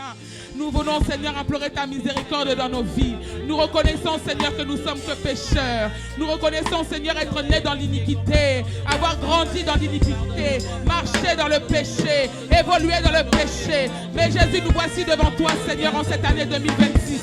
matin. Nous venons, Seigneur, implorer ta miséricorde dans nos vies. Nous reconnaissons, Seigneur, que nous sommes que pécheurs. Nous reconnaissons, Seigneur, être nés dans l'iniquité, avoir grandi dans l'iniquité, marcher dans le péché, évoluer dans le péché. Mais Jésus, nous voici devant toi, Seigneur, en cette année 2026.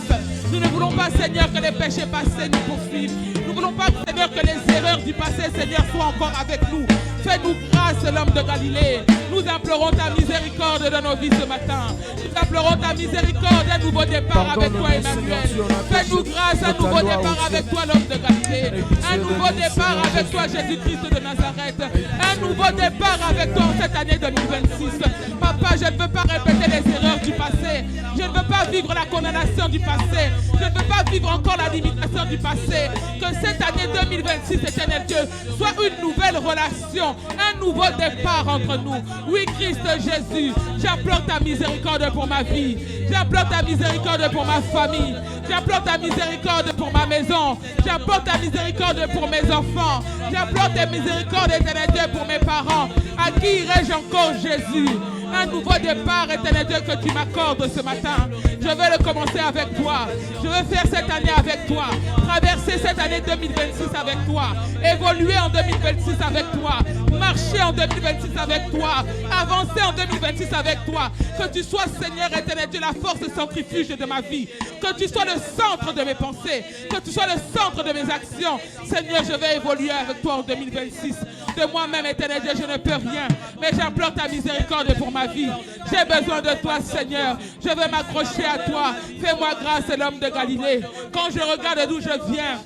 Nous ne voulons pas, Seigneur, que les péchés passés nous poursuivent. Nous ne voulons pas, Seigneur, que les erreurs du passé, Seigneur, soient encore avec nous. Fais-nous grâce, l'homme de Galilée. Nous implorons ta miséricorde dans nos vies ce matin. Nous implorons ta miséricorde, un nouveau départ avec toi, Emmanuel. Fais-nous grâce, un nouveau départ avec toi, l'homme de Galilée. Un nouveau départ avec toi, Jésus-Christ de Nazareth. Un nouveau départ avec toi en cette année 2026. Papa, je ne veux pas répéter les erreurs du passé. Je ne veux pas vivre la condamnation du passé. Je ne veux pas vivre encore la limitation du passé. Que cette année 2026, éternel Dieu, soit une nouvelle relation, un nouveau départ entre nous. Oui, Christ Jésus, j'implore ta miséricorde pour ma vie. J'implore ta miséricorde pour ma famille. J'implore ta miséricorde pour ma maison. J'implore ta miséricorde pour mes enfants. J'implore ta miséricorde, éternel Dieu, pour mes parents. À qui irai-je encore, Jésus? Un nouveau départ, éternel Dieu, que tu m'accordes ce matin. Je veux le commencer avec toi. Je veux faire cette année avec toi. Traverser cette année 2026 avec toi. Évoluer en 2026 avec toi. Marcher en 2026 avec toi. Avancer en 2026 avec toi. Que tu sois, Seigneur, éternel Dieu, la force centrifuge de ma vie. Que tu sois le centre de mes pensées. Que tu sois le centre de mes actions. Seigneur, je vais évoluer avec toi en 2026. De moi-même, éternel Dieu, je ne peux rien. Mais j'implore ta miséricorde pour ma vie. J'ai besoin de toi, Seigneur. Je veux m'accrocher à toi. Fais-moi grâce, l'homme de Galilée. Quand je regarde d'où je viens,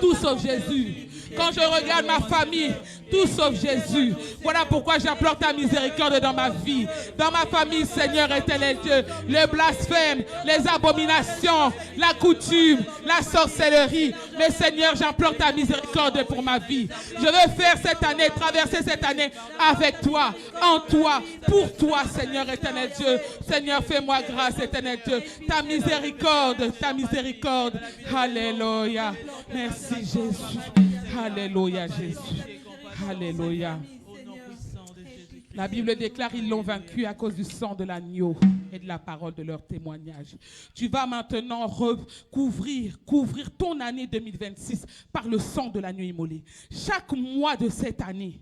tout sauf Jésus. Quand je regarde ma famille, tout sauf Jésus. Voilà pourquoi j'implore ta miséricorde dans ma vie. Dans ma famille, Seigneur éternel Dieu, le blasphème, les abominations, la coutume, la sorcellerie. Mais Seigneur, j'implore ta miséricorde pour ma vie. Je veux faire cette année, traverser cette année avec toi, en toi, pour toi, Seigneur éternel Dieu. Seigneur, fais-moi grâce, éternel Dieu. Ta miséricorde, ta miséricorde. Alléluia. Merci Jésus. Alléluia Jésus. Alléluia. La Bible déclare ils l'ont vaincu à cause du sang de l'agneau et de la parole de leur témoignage. Tu vas maintenant couvrir ton année 2026 par le sang de l'agneau immolé. Chaque mois de cette année,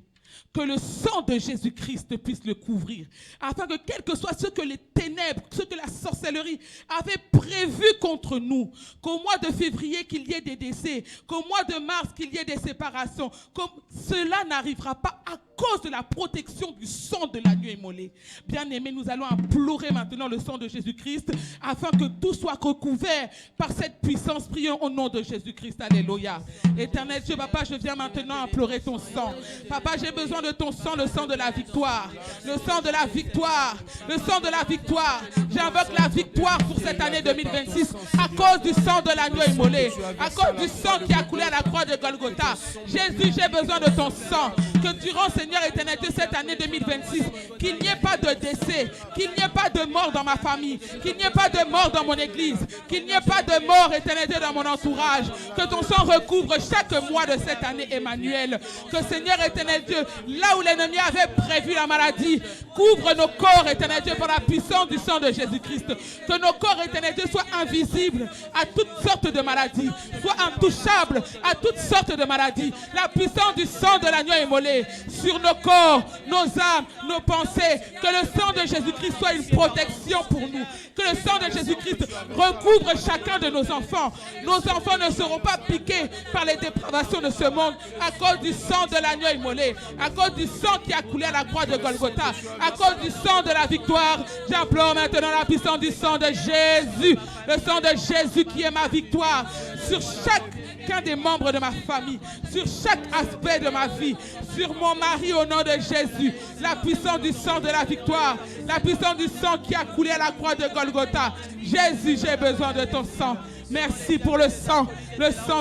que le sang de Jésus-Christ puisse le couvrir, afin que quel que soit ce que les ténèbres, ce que la sorcellerie avait prévu contre nous, qu'au mois de février qu'il y ait des décès, qu'au mois de mars qu'il y ait des séparations, comme cela n'arrivera pas à cause de la protection du sang de l'agneau immolé. Bien-aimés, nous allons implorer maintenant le sang de Jésus-Christ afin que tout soit recouvert par cette puissance. Prions au nom de Jésus-Christ. Alléluia. Éternel Dieu, Papa, je viens maintenant implorer ton sang. Papa, j'ai besoin de ton sang, le sang de la victoire. Le sang de la victoire. Le sang de la victoire. J'invoque la victoire pour cette année 2026 à cause du sang de l'agneau immolé. À cause du sang qui a coulé à la croix de Golgotha. Jésus, j'ai besoin de ton sang. Que durant, Seigneur éternel Dieu, cette année 2026, qu'il n'y ait pas de décès, qu'il n'y ait pas de mort dans ma famille, qu'il n'y ait pas de mort dans mon église, qu'il n'y ait pas de mort, éternel Dieu, dans mon entourage. Que ton sang recouvre chaque mois de cette année, Emmanuel. Que Seigneur éternel Dieu, là où l'ennemi avait prévu la maladie, couvre nos corps, éternel Dieu, par la puissance du sang de Jésus-Christ. Que nos corps, éternel Dieu, soient invisibles à toutes sortes de maladies, soient intouchables à toutes sortes de maladies. La puissance du sang de l'agneau immolé sur nos corps, nos âmes, nos pensées. Que le sang de Jésus-Christ soit une protection pour nous. Que le sang de Jésus-Christ recouvre chacun de nos enfants. Nos enfants ne seront pas piqués par les dépravations de ce monde à cause du sang de l'agneau immolé, à cause du sang qui a coulé à la croix de Golgotha, à cause du sang de la victoire. J'implore maintenant la puissance du sang de Jésus, le sang de Jésus qui est ma victoire sur chacun des membres de ma famille, sur chaque aspect de ma vie, sur mon mari au nom de Jésus. La puissance du sang de la victoire, la puissance du sang qui a coulé à la croix de Golgotha. Jésus, j'ai besoin de ton sang. Merci pour le sang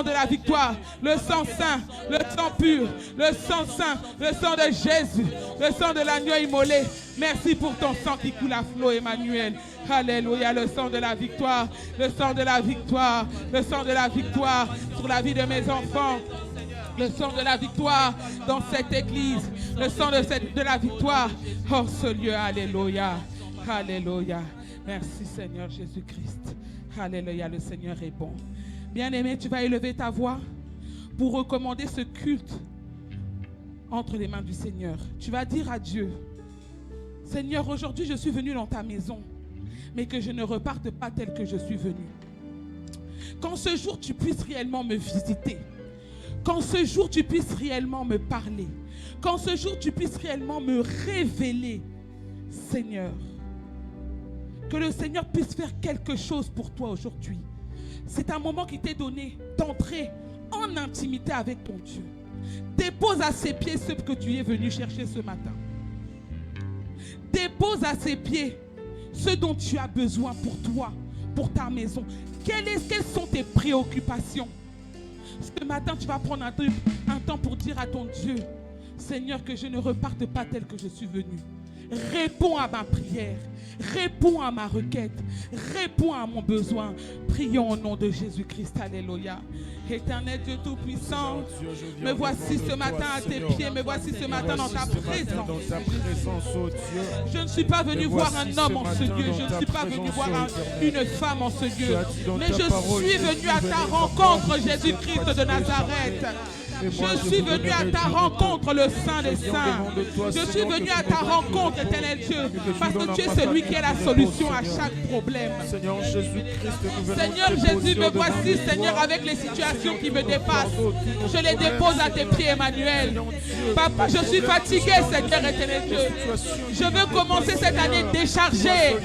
de la victoire, le sang saint, le sang pur, le sang saint, le sang de Jésus, le sang de l'agneau immolé. Merci pour ton sang qui coule à flot, Emmanuel. Alléluia, le sang de la victoire, le sang de la victoire, le sang de la victoire sur la vie de mes enfants. Le sang de la victoire dans cette église, le sang de la victoire hors ce lieu. Alléluia, alléluia. Merci Seigneur Jésus-Christ. Alléluia, le Seigneur est bon. Bien-aimé, tu vas élever ta voix pour recommander ce culte entre les mains du Seigneur. Tu vas dire à Dieu, Seigneur, aujourd'hui je suis venu dans ta maison, mais que je ne reparte pas tel que je suis venu. Qu'en ce jour tu puisses réellement me visiter. Qu'en ce jour tu puisses réellement me parler. Qu'en ce jour tu puisses réellement me révéler, Seigneur. Que le Seigneur puisse faire quelque chose pour toi aujourd'hui. C'est un moment qui t'est donné d'entrer en intimité avec ton Dieu. Dépose à ses pieds ce que tu es venu chercher ce matin. Dépose à ses pieds ce dont tu as besoin pour toi, pour ta maison. Quelles sont tes préoccupations? Ce matin, tu vas prendre un temps pour dire à ton Dieu, Seigneur, que je ne reparte pas tel que je suis venu. Réponds à ma prière. Réponds à ma requête. Réponds à mon besoin. Prions au nom de Jésus-Christ. Alléluia. Éternel Dieu Tout-Puissant, me voici ce matin à tes pieds. Me voici ce matin dans ta présence. Je ne suis pas venu voir un homme en ce lieu. Je ne suis pas venu voir une femme en ce lieu. Mais je suis venu à ta rencontre, Jésus-Christ de Nazareth. Je suis venu à ta rencontre, le Saint des Saints. Je suis venu à ta rencontre, éternel Dieu, parce que tu es celui qui est la solution à chaque problème. Seigneur Jésus, me voici, Seigneur, avec les situations qui me dépassent. Je les dépose à tes pieds, Emmanuel. Papa, je suis fatigué, Seigneur éternel Dieu. Je veux commencer cette année déchargée.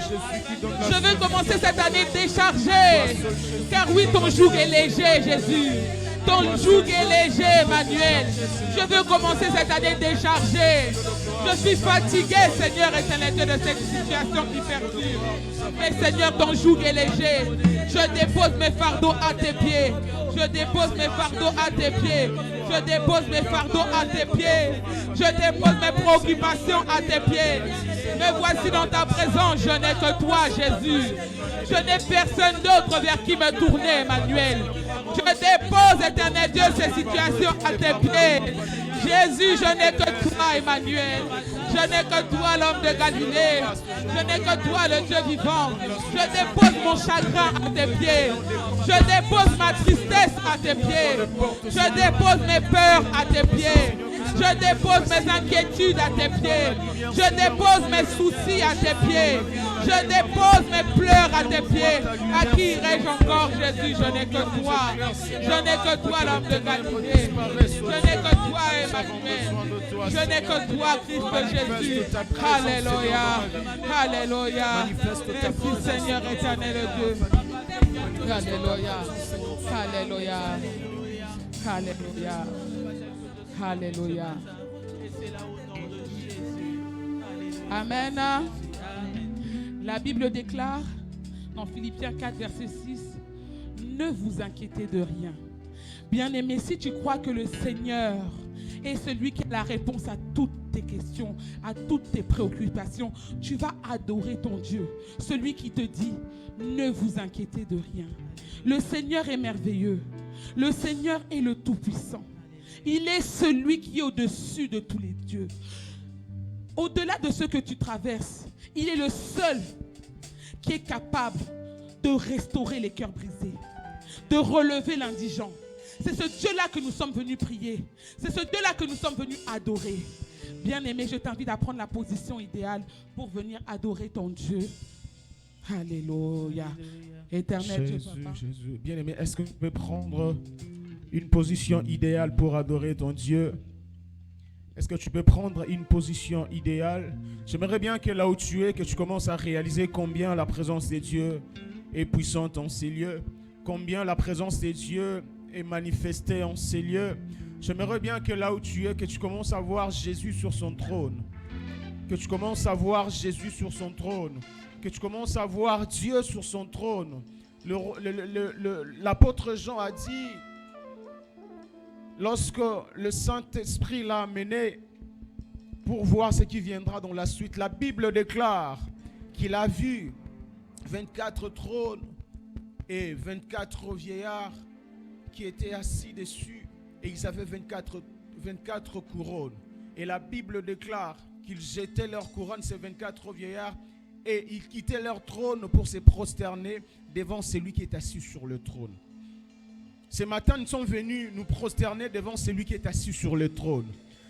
Je veux commencer cette année déchargée. Car oui, ton joug est léger, Jésus. Ton joug est léger, Emmanuel. Je veux commencer cette année déchargée. Je suis fatigué, Seigneur éternel Dieu, de cette situation qui perdure. Mais Seigneur, ton joug est léger. Je dépose mes fardeaux à tes pieds. Je dépose mes fardeaux à tes pieds. Je dépose mes fardeaux à tes pieds. Je dépose mes préoccupations à tes pieds. Me voici dans ta présence. Je n'ai que toi, Jésus. Je n'ai personne d'autre vers qui me tourner, Emmanuel. Je dépose, éternel Dieu, ces situations à tes pieds. Jésus, je n'ai que toi, Emmanuel. Je n'ai que toi, l'homme de Galilée. Je n'ai que toi, le Dieu vivant. Je dépose mon chagrin à tes pieds. Je dépose ma tristesse à tes pieds. Je dépose mes peurs à tes pieds. Je dépose mes inquiétudes à tes pieds. Je dépose mes soucis à tes pieds. Je dépose mes pleurs à tes pieds. À qui irai-je encore, Jésus? Je n'ai que toi. Je n'ai que toi, l'homme de Galilée. Je n'ai que toi, Emmanuel. Je n'ai que toi, Christ Jésus. Alléluia. Alléluia. Merci, Seigneur éternel Dieu. Alléluia. Alléluia. Alléluia. Alléluia. Amen. La Bible déclare dans Philippiens 4, verset 6, ne vous inquiétez de rien. Bien-aimé, si tu crois que le Seigneur est celui qui a la réponse à toutes tes questions, à toutes tes préoccupations, tu vas adorer ton Dieu, celui qui te dit, ne vous inquiétez de rien. Le Seigneur est merveilleux. Le Seigneur est le Tout-Puissant. Il est celui qui est au-dessus de tous les dieux. Au-delà de ce que tu traverses, il est le seul qui est capable de restaurer les cœurs brisés, de relever l'indigent. C'est ce Dieu-là que nous sommes venus prier. C'est ce Dieu-là que nous sommes venus adorer. Bien-aimé, je t'invite à prendre la position idéale pour venir adorer ton Dieu. Alléluia. Éternel Dieu, Papa. Jésus. Bien-aimé, est-ce que tu peux prendre une position idéale pour adorer ton Dieu? Est-ce que tu peux prendre une position idéale? J'aimerais bien que là où tu es, que tu commences à réaliser combien la présence de Dieu est puissante en ces lieux, combien la présence de Dieu est manifestée en ces lieux. J'aimerais bien que là où tu es, que tu commences à voir Jésus sur son trône, que tu commences à voir Jésus sur son trône, que tu commences à voir Dieu sur son trône. L'apôtre Jean a dit, lorsque le Saint-Esprit l'a amené pour voir ce qui viendra dans la suite, la Bible déclare qu'il a vu 24 trônes et 24 vieillards qui étaient assis dessus, et ils avaient 24 couronnes. Et la Bible déclare qu'ils jetaient leurs couronnes, ces 24 vieillards, et ils quittaient leur trône pour se prosterner devant celui qui est assis sur le trône. Ce matin, nous sommes venus nous prosterner devant celui qui est assis sur le trône.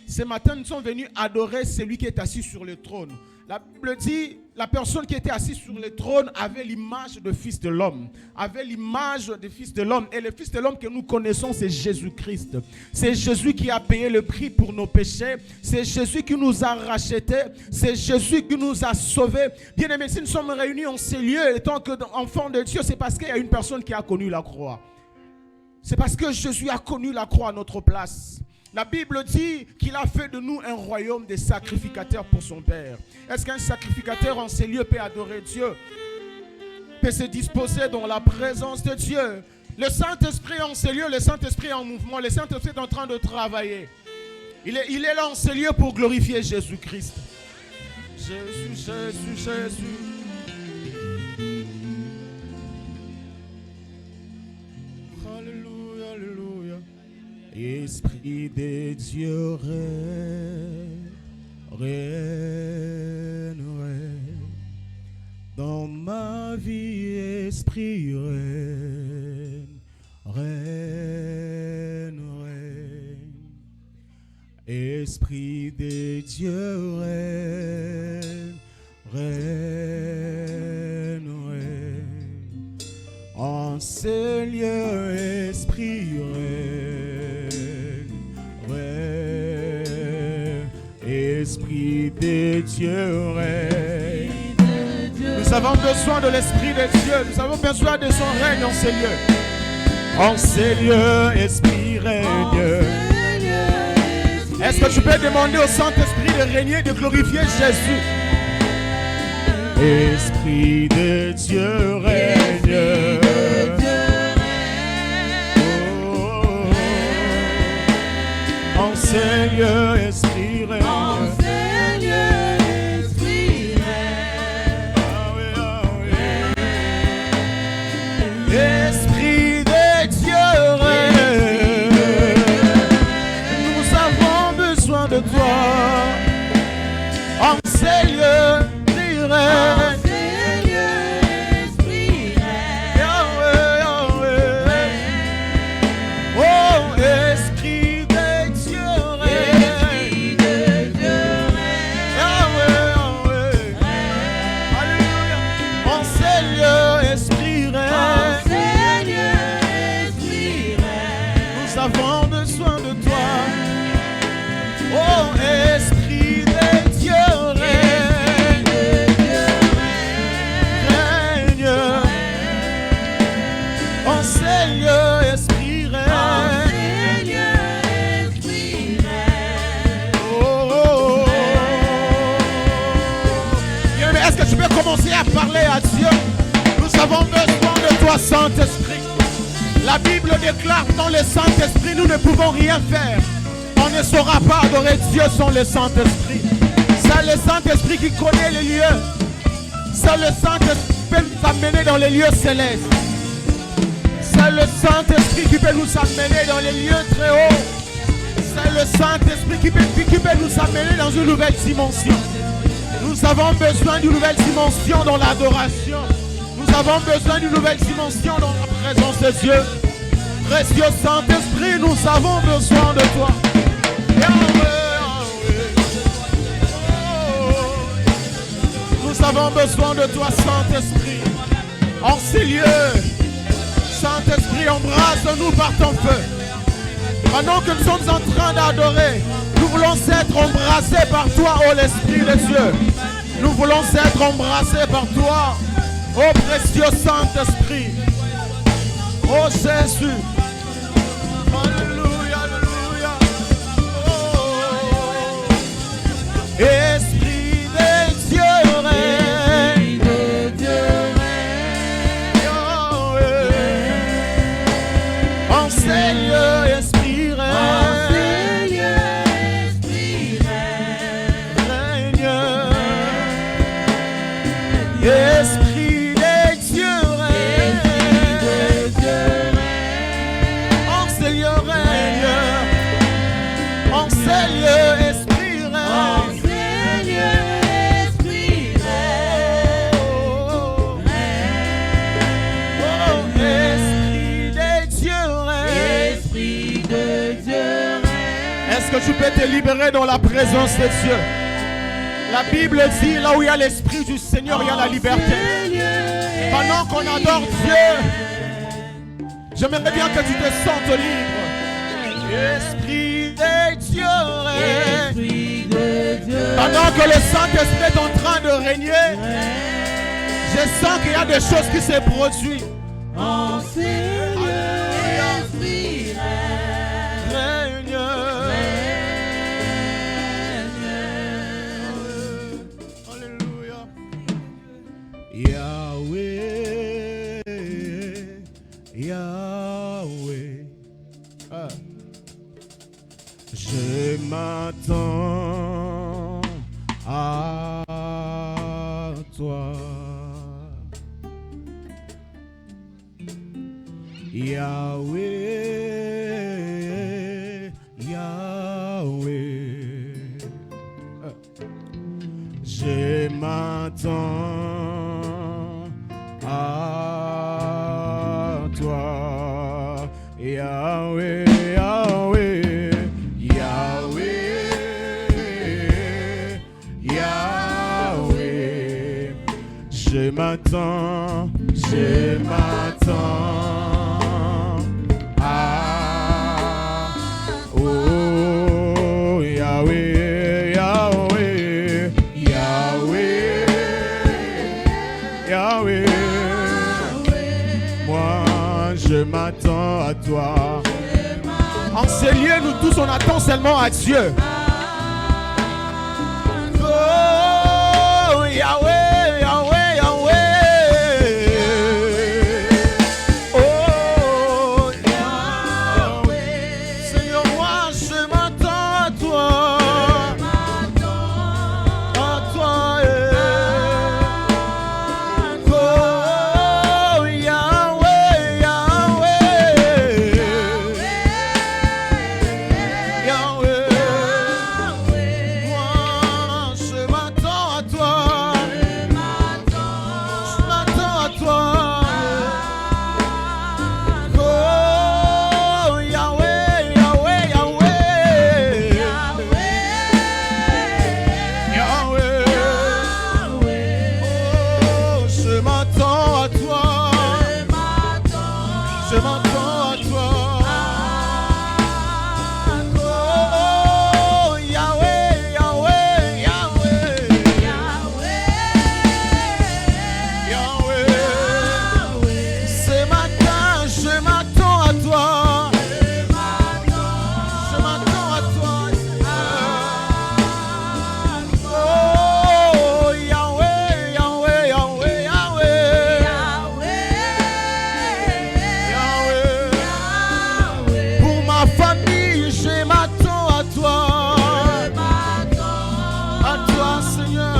Ce matin, nous sommes venus adorer celui qui est assis sur le trône. La Bible dit, la personne qui était assise sur le trône avait l'image du Fils de l'homme. Avait l'image du Fils de l'homme. Et le Fils de l'homme que nous connaissons, c'est Jésus-Christ. C'est Jésus qui a payé le prix pour nos péchés. C'est Jésus qui nous a rachetés. C'est Jésus qui nous a sauvés. Bien aimés, si nous sommes réunis en ces lieux, étant qu'enfants de Dieu, c'est parce qu'il y a une personne qui a connu la croix. C'est parce que Jésus a connu la croix à notre place. La Bible dit qu'il a fait de nous un royaume de sacrificateurs pour son Père. Est-ce qu'un sacrificateur en ces lieux peut adorer Dieu? Peut se disposer dans la présence de Dieu? Le Saint-Esprit en ces lieux, le Saint-Esprit en mouvement, le Saint-Esprit est en train de travailler. Il est là en ces lieux pour glorifier Jésus-Christ. Jésus, Jésus, Jésus. Alléluia, Alléluia. Esprit de Dieu, règne, règne, règne. Dans ma vie, Esprit, règne, règne, règne. Esprit de Dieu, règne, règne, règne. En ce lieu, Esprit, règne, règne. Esprit de Dieu, règne. Nous avons besoin de l'Esprit de Dieu. Nous avons besoin de son règne en ces lieux. En ces lieux, Esprit règne. Est-ce que tu peux demander au Saint-Esprit de régner, de glorifier Jésus? Esprit de Dieu règne. Oh, en ces lieux, Esprit règne. Esprit de Dieu règne. Nous avons besoin de toi. En ces lieux, Esprit règne. Yahweh, Yahweh. Oh, Esprit de Dieu règne. Yahweh, Yahweh. Alléluia. En ces lieux, Esprit règne. Nous avons besoin de toi. Oh, Esprit de Dieu règne. Règne. En ces lieux, Esprit règne. Oh, oh, oh. Bien, mais est-ce que tu peux commencer à parler à Dieu? Nous avons besoin de toi, Saint-Esprit. La Bible déclare, dans le Saint-Esprit, nous ne pouvons rien faire. On ne saura pas adorer Dieu sans le Saint-Esprit. C'est le Saint-Esprit qui connaît les lieux. C'est le Saint-Esprit qui peut nous amener dans les lieux célestes. C'est le Saint-Esprit qui peut nous amener dans les lieux très hauts. C'est le Saint-Esprit qui peut nous amener dans une nouvelle dimension. Nous avons besoin d'une nouvelle dimension dans l'adoration. Nous avons besoin d'une nouvelle dimension dans la présence de Dieu. Précieux Saint-Esprit, nous avons besoin de toi. Nous avons besoin de toi, Saint-Esprit. En ces lieux, Saint-Esprit, embrasse-nous par ton feu. Pendant que nous sommes en train d'adorer, nous voulons être embrassés par toi, ô l'Esprit de Dieu. Nous voulons être embrassés par toi. Oh précieux Saint-Esprit, oh Jésus, alléluia, alléluia, oh, Esprit de Dieu règne, Yahweh, en ces lieux, Esprit règne, règne, Esprit. Est-ce que tu peux te libérer dans la présence de Dieu? La Bible dit, là où il y a l'Esprit du Seigneur, il y a la liberté. Pendant qu'on adore Dieu, j'aimerais bien que tu te sentes libre. Esprit de Dieu. Pendant que le Saint-Esprit est en train de régner, je sens qu'il y a des choses qui se produisent. Yahweh, Yahweh, je m'attends à toi. Yahweh, Yahweh, je m'attends à toi. Yahweh, Yahweh, Yahweh, Yahweh, je m'attends à, oh Yahweh, Yahweh, Yahweh, Yahweh, moi je m'attends à toi. En ces lieux, nous tous on attend seulement à Dieu. Oh Yahweh, Yahweh, Yahweh, oh Yahweh, Seigneur, moi je m'attends à toi, oh Yahweh, Yahweh, Yahweh, moi je m'attends à toi, je m'attends à toi, oh Yahweh, Yahweh, Yahweh, Yahweh, oh je m'attends à toi, je m'attends à toi, oh Yahweh, Yahweh, Yahweh, Yahweh, ce matin je m'attends à toi, je m'attends à toi, oh Yahweh, Yahweh, Yahweh, Yahweh, pour ma famille je m'attends à toi, Seigneur,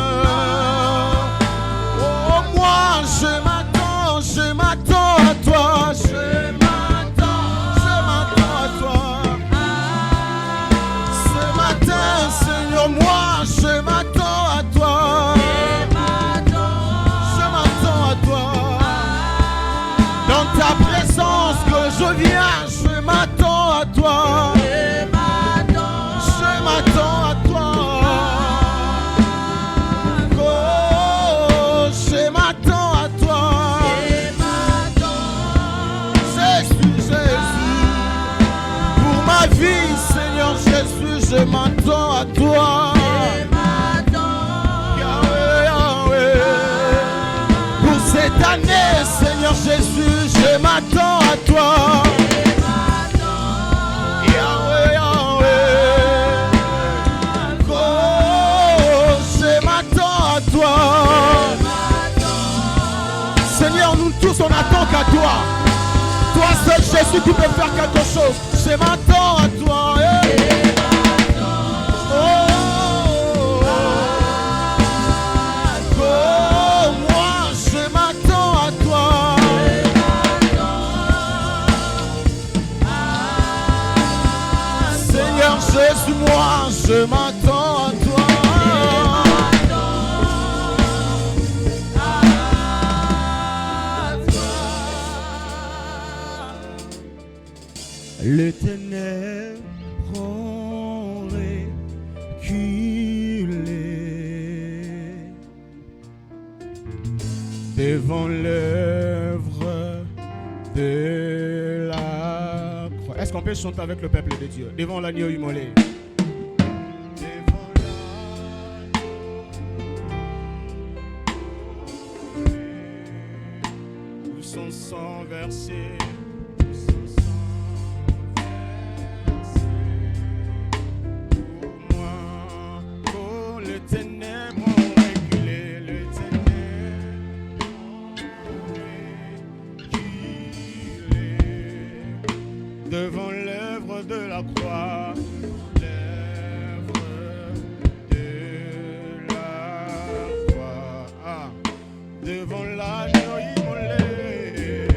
oh moi je m'attends à toi, je m'attends à toi, ce matin Seigneur, moi je m'attends à toi, je m'attends à toi, dans ta présence que je viens, je m'attends à toi, je m'attends à toi, oh je m'attends à toi, Jésus, Jésus, pour ma vie Seigneur Jésus, je m'attends à toi, Yahweh, Yahweh, pour cette année Seigneur Jésus, je m'attends à toi, Yahweh, Yahweh, oh je m'attends à toi, Seigneur, nous tous on attend qu'à toi, toi seul Jésus qui peut faire quelque chose, je m'attends à toi, moi je m'attends à toi, Seigneur Jésus, moi je m'attends à toi, les ténèbres prend devant l'œuvre de la croix. Est-ce qu'on peut chanter avec le peuple de Dieu? Devant l'agneau immolé. Où son sang versé. Devant l'œuvre de la croix, l'œuvre de la croix, devant l'agneau immolé,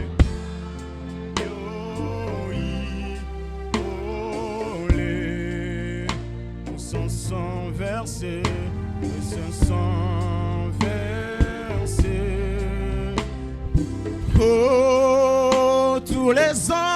immolé, son sang versé, son sang versé. Oh, tous les anges.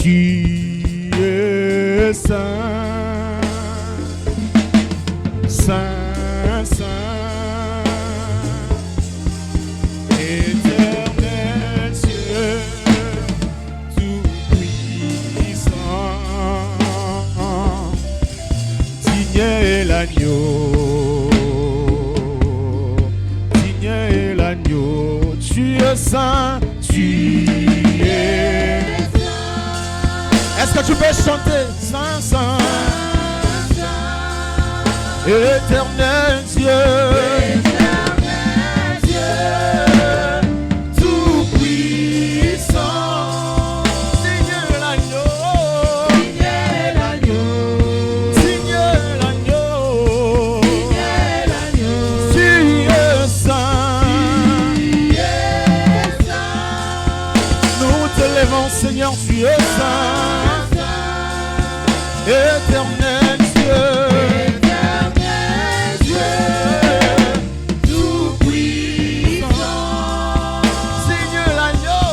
Tu es saint, saint, saint, éternel Dieu, tout puissant, digne est l'agneau, digne est l'agneau, tu es saint, tu es. Est-ce que tu peux chanter Saint, Saint, éternel Dieu, tout puissant, digne l'agneau, digne l'agneau, tu es saint, nous te levons Seigneur, tu es saint. Éternel Dieu, tout puissant, signe l'agneau,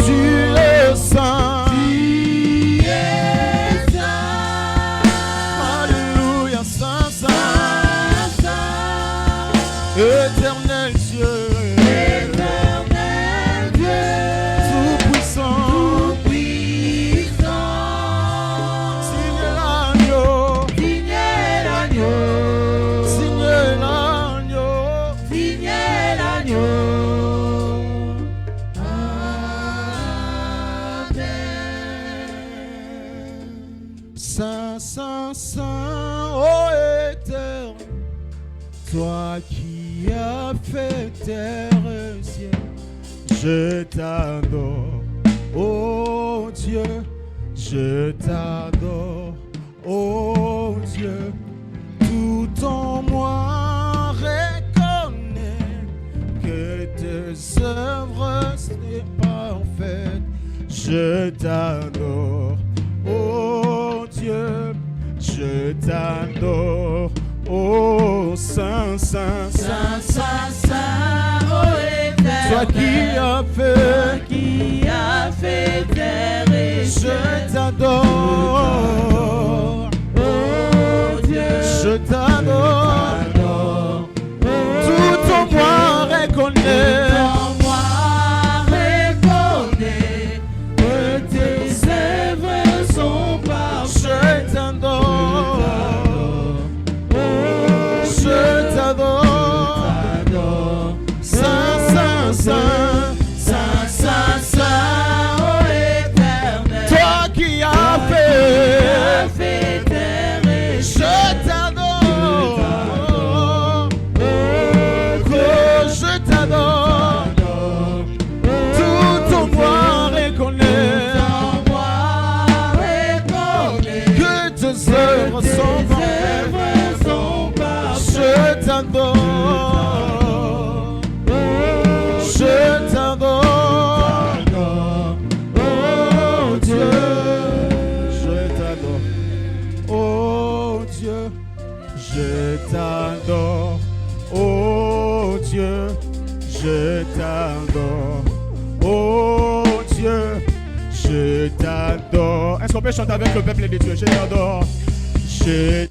tu es saint, alléluia, saint, saint, éternel Dieu. Saint, Saint, Saint, ô éternel, toi qui as fait terre et ciel, je t'adore, ô Dieu, je Je t'adore, oh Dieu, tout en moi reconnaît que tes œuvres sont parfaites. Je t'adore, oh Dieu, je t'adore, oh Saint, Saint, Saint, Saint, Saint, oh Éternel, toi qui as fait terre et je t'adore, oh Dieu, je t'adore, tout en moi reconnaît, en moi reconnais que tes œuvres sont parfaites. je t'adore, je t'adore, Saint, Saint, Saint, Saint, Saint, Saint, oh Éternel, toi qui as fait terre et je t'adore, je t'adore, tout en moi reconnaît en moi reconnais que tes œuvres tes sont œuvres sont parfaites. je t'adore, je t'adore, oh Dieu, je t'adore, oh Dieu, je t'adore, oh Dieu, je t'adore, oh Dieu, je t'adore. Est-ce qu'on peut chanter avec le peuple de Dieu? Je t'adore, je